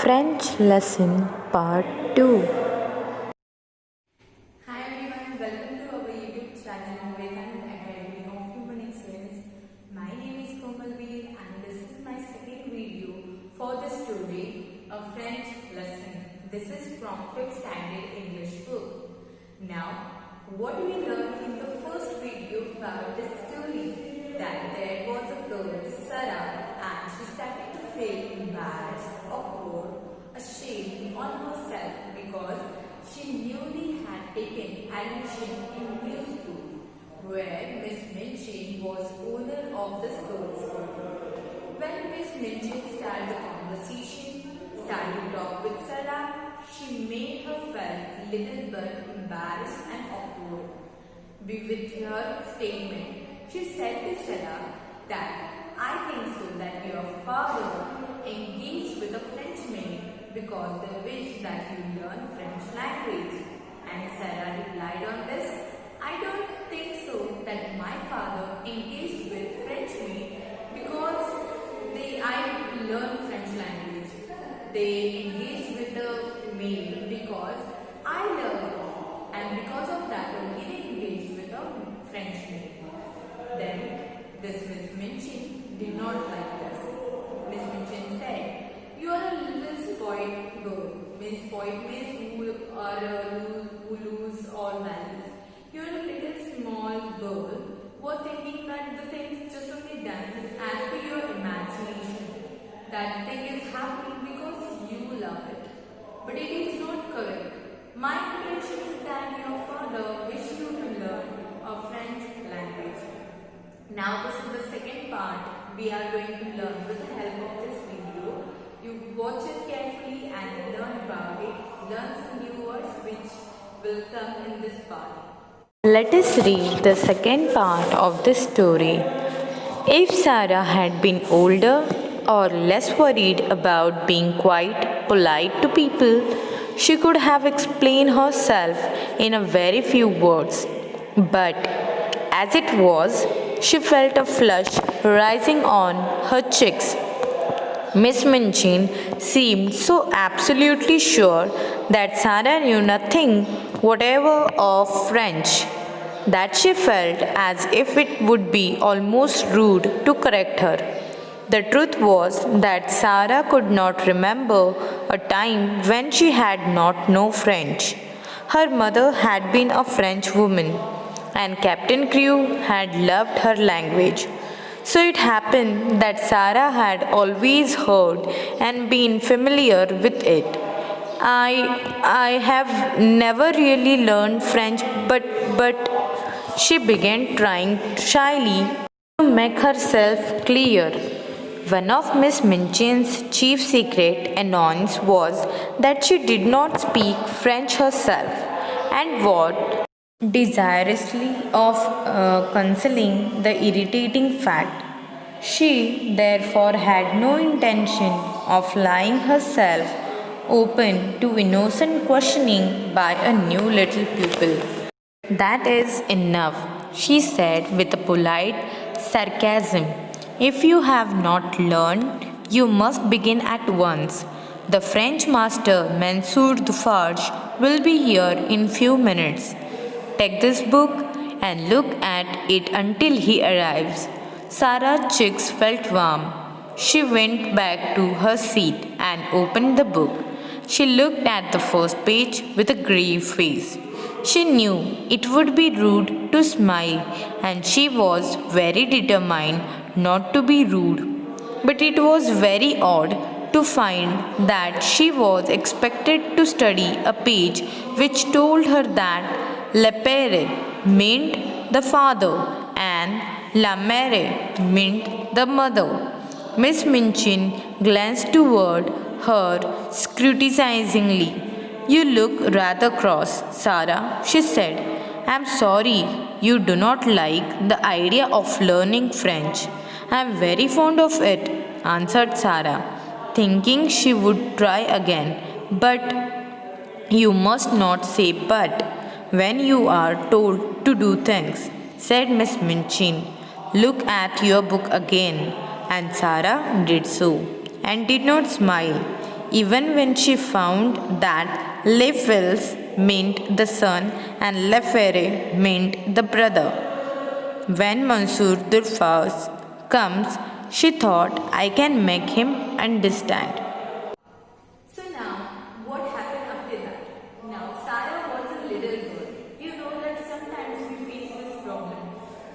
French lesson part 2. Hi everyone, welcome to our YouTube channel Vivekanand Academy of Human Excellence. My name is Komalveer and this is my second video for the story, A French Lesson. This is from 5th Standard English book. Now, what we learned in the first video about the story that there was a girl, Sarah, and she started to feel embarrassed, awkward, ashamed on herself because she newly had taken admission in new school where Miss Minchin was owner of the school. When Miss Minchin started the conversation, started to talk with Sarah, she made her felt little bit embarrassed and awkward. With her statement, she said to Sarah that I think so that your father engaged with a French maid because they wish that you learn French language. And Sarah replied on this, I don't think so that my father engaged with French maid because I learn French language. They engaged with the maid because I love her, and because of that only they engaged with a French maid. Then this Miss Minchin did not like this. Miss Minchin said, you are a little spoiled girl. Means spoiled means who lose all values. You are a little small girl who are thinking that the thing is just only done as per your imagination. That thing is happening because you love it. But it is not correct. My impression is that your father wished you to learn a French language. Now this is the second part we are going to learn with the help of this video. You watch it carefully and learn about it. Learn some new words which will come in this part. Let us read the second part of the story. If Sarah had been older or less worried about being quite polite to people, she could have explained herself in a very few words. But as it was, she felt a flush rising on her cheeks. Miss Minchin seemed so absolutely sure that Sarah knew nothing whatever of French that she felt as if it would be almost rude to correct her. The truth was that Sarah could not remember a time when she had not known French. Her mother had been a French woman, and Captain Crewe had loved her language. So it happened that Sarah had always heard and been familiar with it. I have never really learned French, but she began trying shyly to make herself clear. One of Miss Minchin's chief secret annoyance was that she did not speak French herself, and what desiriously of concealing the irritating fact. She therefore had no intention of lying herself open to innocent questioning by a new little pupil. That is enough, she said with a polite sarcasm. If you have not learned, you must begin at once. The French master, Monsieur Dufarge, will be here in few minutes. Take this book and look at it until he arrives. Sarah's cheeks felt warm. She went back to her seat and opened the book. She looked at the first page with a grave face. She knew it would be rude to smile, and she was very determined not to be rude. But it was very odd to find that she was expected to study a page which told her that le père meant the father and la mère meant the mother. Miss Minchin glanced toward her scrutinizingly. You look rather cross, Sarah, she said. I'm sorry you do not like the idea of learning French. I'm very fond of it, answered Sarah, thinking she would try again. But you must not say but when you are told to do things, said Miss Minchin. Look at your book again. And Sarah did so, and did not smile. even when she found that Leifels meant the son and Lefere meant the brother. When Mansur Durfas comes, she thought, I can make him understand. So now, what happened after that? Now, Sarah was a little girl. You know that sometimes we face this problem.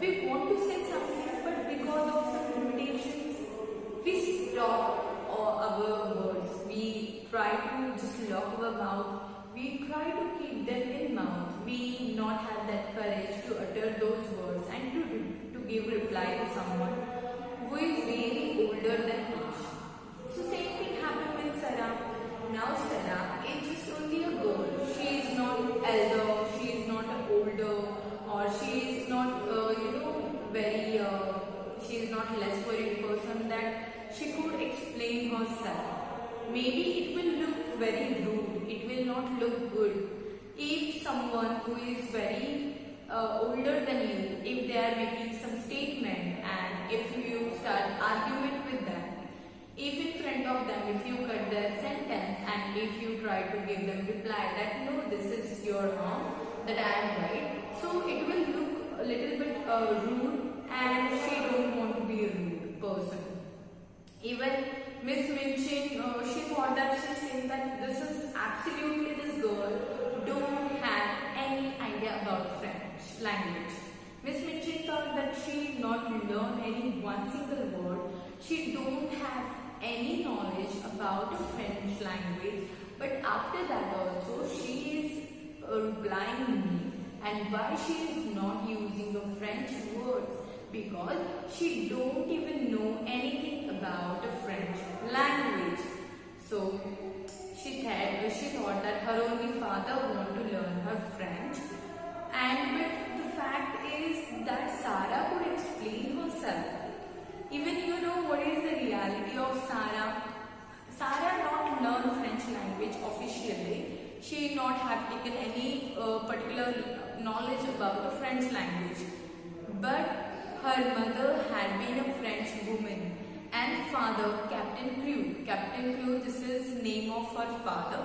We want to say something, but because of some limitations, we stop our words. We try to just lock our mouth. We try to keep them in mouth. We not have that courage to utter those words and to give reply to someone who is really older than us. So same thing happened with Sarah. Now Sarah is just only a girl. She is not elder, she is not older, or she is not, very, she is not less worried person that she could explain herself. Maybe it will look very rude, it will not look good. If someone who is very older than you, if they are making some statement and if you start argument with them, if in front of them, if you cut their sentence and if you try to give them reply that no, this is your wrong, that I am right, so it will look a little bit rude and she don't want to be a rude person. Even Miss Minchin, she thought that she's saying that this is absolutely this girl don't have any idea about French language. Miss Minchin thought that she not learn any one single word. She don't have any knowledge about the French language. But after that also she is replying me. And why she is not using the French words? Because she don't even know anything about the French language. So she thought that her only father want to learn her French. And but the fact is that Sarah could explain herself. Even you know what is the reality of Sarah. Sarah not learn French language officially. She not have taken any particular knowledge about the French language. But her mother had been a French woman and father Captain Crew. Captain Crew, this is name of her father.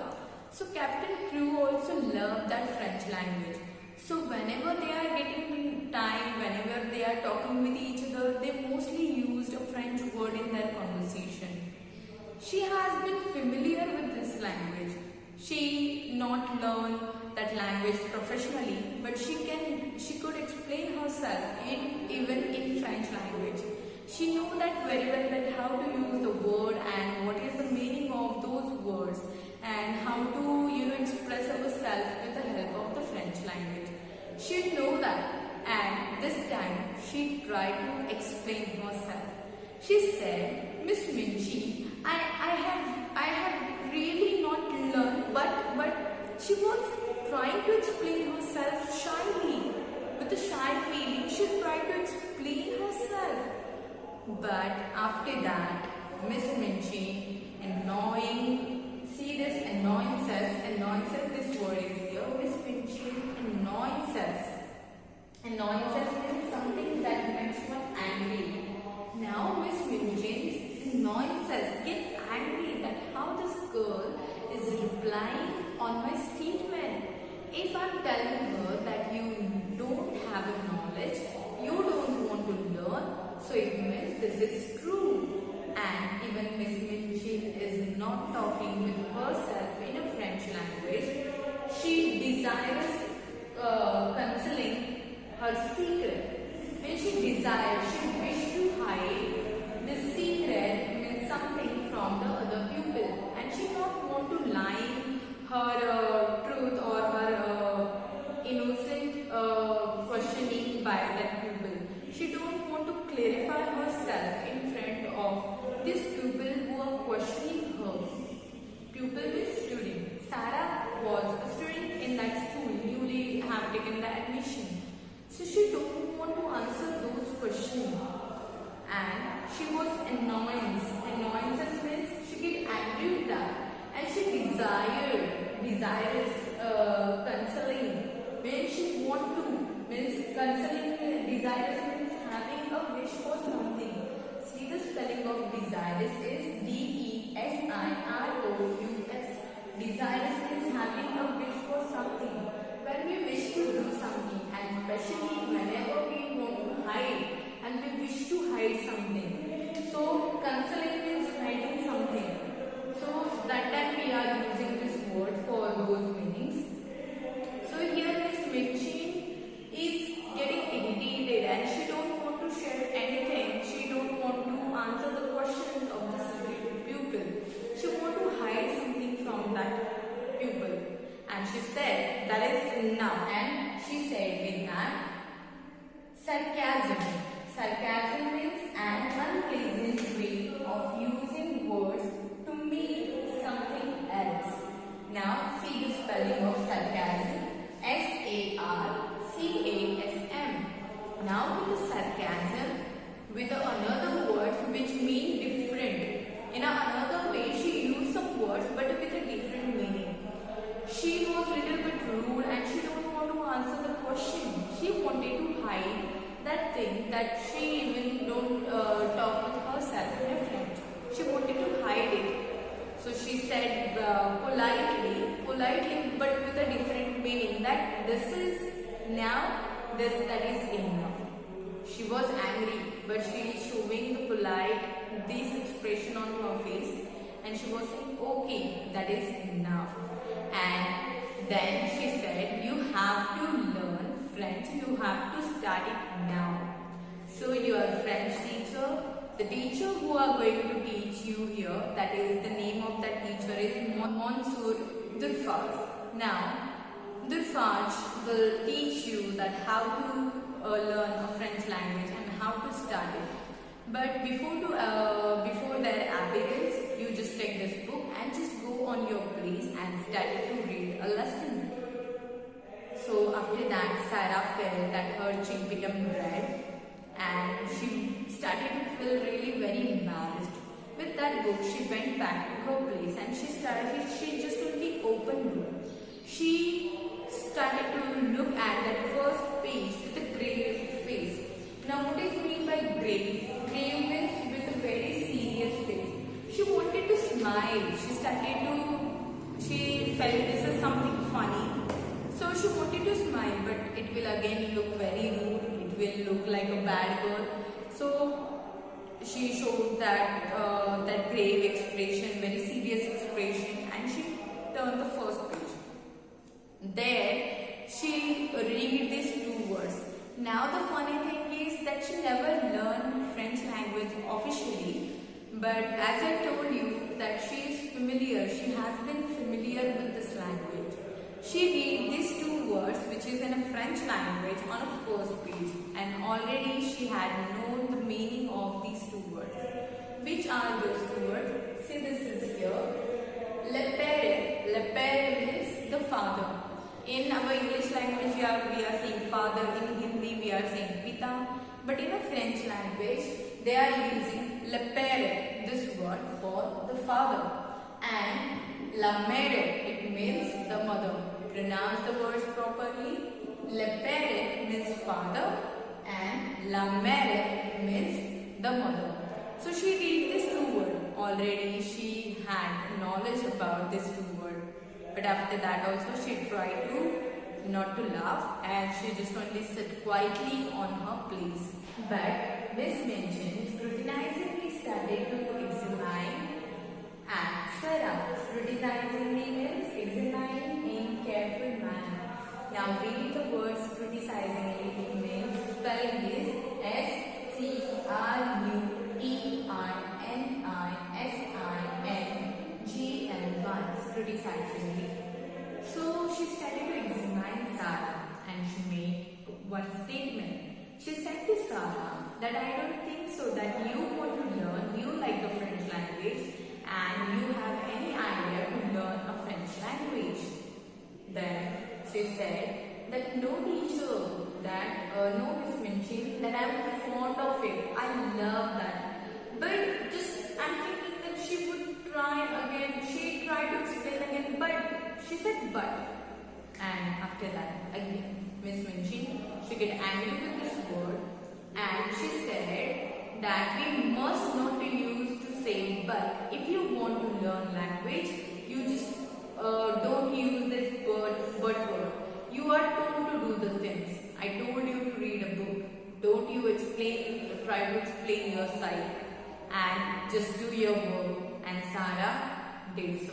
So Captain Crew also loved that French language. So whenever they are getting time, whenever they are talking with each other, they mostly used a French word in their conversation. She has been familiar with this language. She not learned that language professionally, but she could explain herself even in French language. She knew that very well that how to use the word and what is the meaning of those words and how to express herself with the help of the French language. She knew that, and this time she tried to explain herself. She said, Miss Minchi, I have really not learned, but she was trying to explain herself shyly. With a shy feeling, she tried to explain herself. But after that, Miss Minchi, see this annoyances, this word is here. Miss Minchi, annoyances. Annoyances means something that makes one angry. Now Miss Minchin's annoyances get angry that how this girl is replying on my statement. If I'm telling her that you don't have a knowledge, you don't want to learn, so it means this is true. And even Miss Minchin is not talking with herself in a French language. She desires concealing her secret. When she desires, she wishes to hide this secret means something from the other pupil, and she not want to lie her truth or her innocent questioning by that pupil. She don't want to clarify herself in front of this pupil who are questioning her. Pupil is student. Sarah was a student in that school, newly have taken the admission. So she don't want to answer those questions. And she was annoyance means she get angry with that. And she desires consoling. When she want to, means consoling, desires means having a wish for something. See, the spelling of desires is DESIROUS. and she said that is enough, and she said with that sarcasm. Sarcasm means an unpleasant way of using words to mean something else. Now see the spelling of sarcasm. S-A-R-C-A-S-M. Now with the sarcasm, with another words which mean different. In another way, she used some words but with a different meaning. She was little bit rude and she don't want to answer the question. She wanted to hide that thing that she even don't talk with herself in a friend. She wanted to hide it. So she said politely but with a different meaning that this is now, that is enough. She was angry but she is showing the polite this expression on her face and she was saying okay, that is enough. And then she said you have to learn French, you have to start it now. So your French teacher, the teacher who are going to teach you here, that is the name of that teacher is Monsieur Durfaz. Now Durfaz will teach you that how to learn a French language and how to start it. But before that begins, you just take this book and just go on your place and start to read a lesson. So after that, Sarah felt that her cheek became red and she started to feel really very embarrassed. With that book, she went back to her place and she just only opened it. She started to look at that first page with a grave face. Now what is mean by grave? Grave means with a very serious face. She wanted to smile. She felt this is something funny. So she wanted to smile, but it will again look very rude. It will look like a bad girl. So she showed that grave expression, very serious expression, and she turned the first page. There she read these two words. Now the funny thing is that she never learned French language officially, but as I told you that she is familiar, she has been familiar with this language. She read these two words which is in a French language on a first page, and already she had known the meaning of these two words. Which are those two words? See, this is here. Le père. Le père means the father. In our English language we are saying father, in Hindi we are saying pita, but in a French language they are using le père, this word for the father, and la mère, it means the mother. Pronounce the words properly. Le père means father and la mère means the mother. So she read this two word. Already she had knowledge about this two word. But after that also she tried to not to laugh and she just only sit quietly on her place. But Miss Minchin scrutinizingly started to examine and Sarah. Scrutinizingly means examining in careful manner. Now read the word scrutinizingly. It means spelling is S-C-R-U-T-I-N-I-S-I-N-G-L-Y. Scrutinizingly. So she started to examine Sarah and she made one statement. She said to Sarah that I don't think so that you want to learn, you like the French language and you have any idea to learn a French language. Then she said that no teacher, no Miss Minchin, that I am fond of it. I love that. But just I'm thinking that she would try again. She tried to explain again, but she said but. And after that again, Miss Minchin, she get angry with this word and she said that we must not use to say but. If you want to learn language, you just don't use this but word. You are told to do the things. I told you to read a book. Don't you try to explain your side and just do your work. And Sarah did so.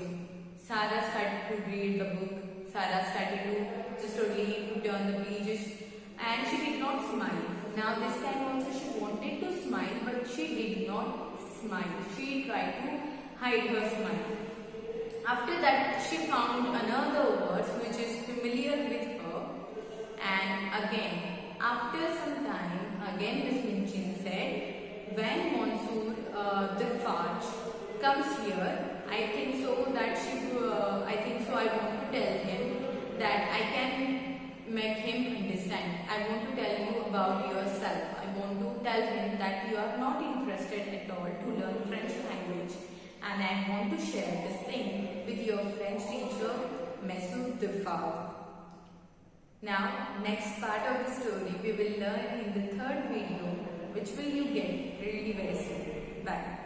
Sarah started to read the book. Sarah started to just only turn the pages and she did not smile. Now this time also she wanted to smile but she did not smile. She tried to hide her smile. After that she found another word which is And again, after some time, again Miss Minchin said, when Mansoor Dirfaj comes here, I think so I want to tell him that I can make him understand. I want to tell you about yourself. I want to tell him that you are not interested at all to learn French language, and I want to share this thing with your French teacher, Mansoor Dirfaj. Now, next part of the story we will learn in the third video, which will you get really very soon. Bye.